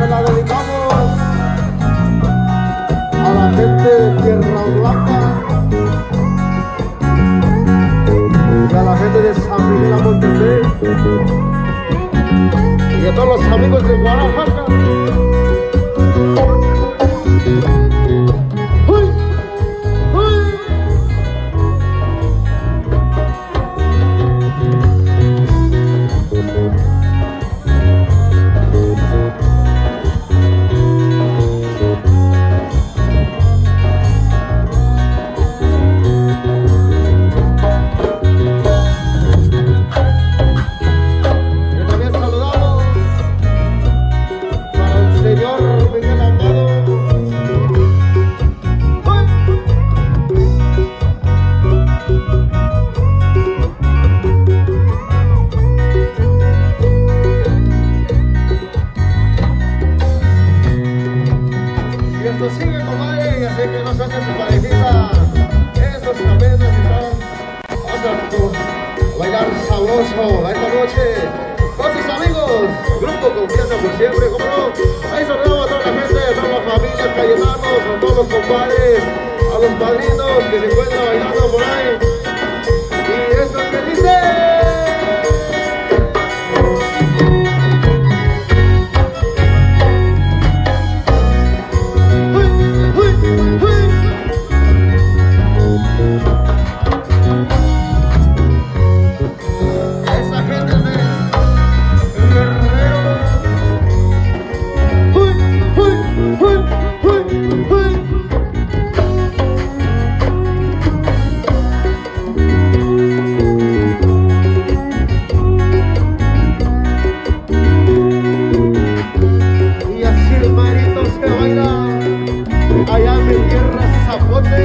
se la dedicamos a la gente de Tierra Blanca y a la gente de San Miguel Monterrey y a todos los amigos de Guadalajara. Sigue, compadre, y así que no suelte su parejita, esos cabezas y tal. Vamos a bailar sabroso esta noche con sus amigos, Grupo Confianza por siempre, como no. Ahí saludamos a toda la gente, a toda la familia Cayetanos, a todos los compadres, a los padrinos que se encuentran bailando por ahí. Y eso es que dice. Allá en mi tierra Zapote.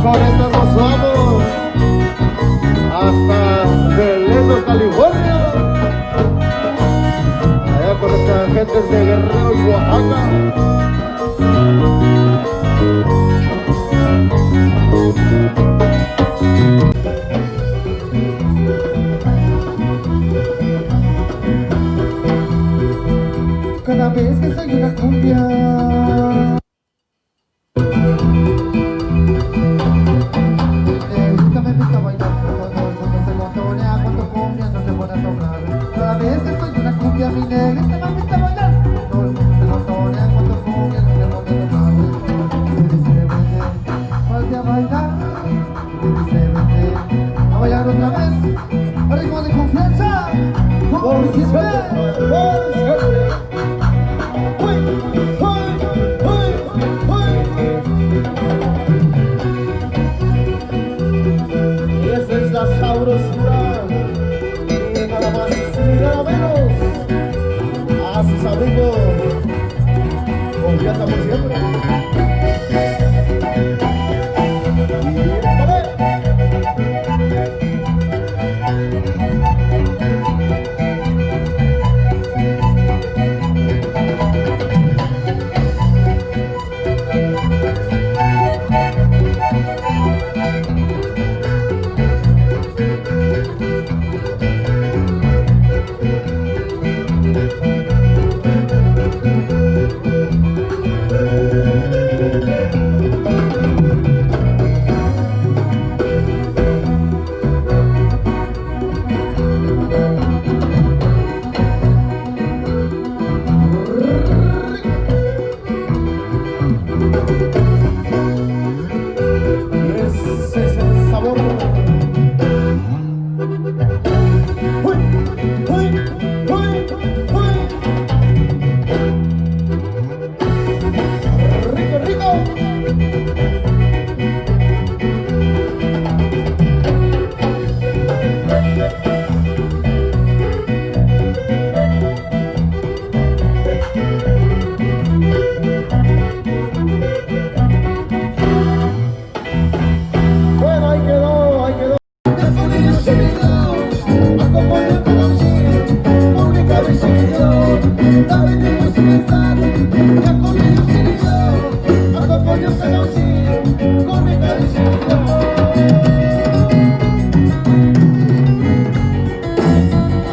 Con esto nos vamos hasta Belén, California, allá con nuestras gentes de Guerrero y Oaxaca. Cada vez que soy una cumbia, mi negrita me gusta bailar, todo el mundo se lo torea cuando cumbia no se pone a tocar. Y dice vente, vuelve a bailar, y dice vente, a bailar otra vez, al ritmo de confianza, por siempre, por siempre. Y esa es la sabrosura, y nada más y nada menos. A sus amigos, confianza por siempre. Y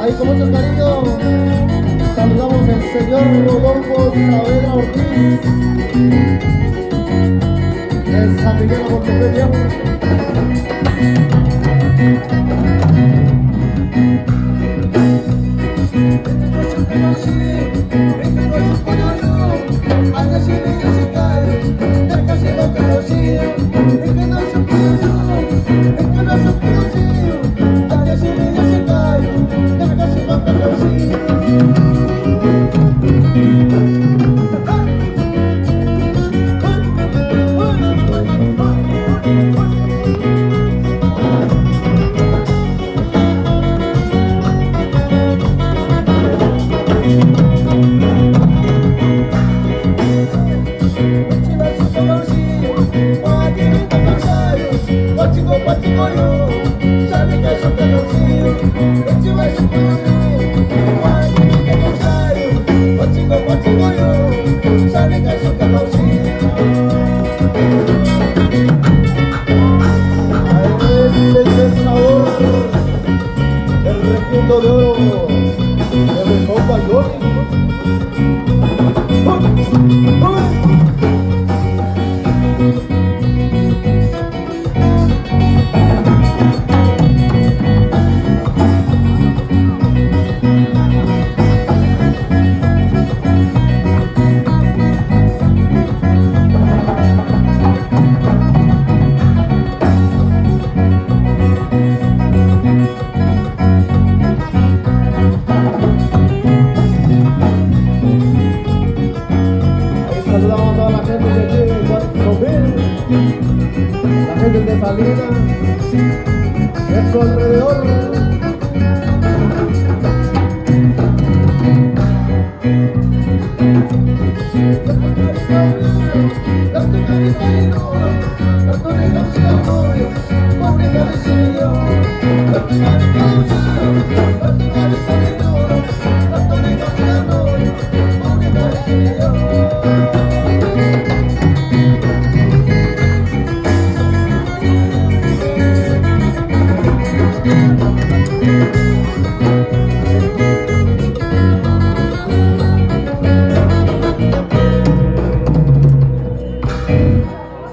Ahí con mucho cariño saludamos al señor Rodolfo Saavedra Ortiz de San Miguel de Montevideo. De oro de compa Johnny. Saludamos a toda la gente de aquí de Guadalajara, la gente de Salinas, de su alrededor. Tanto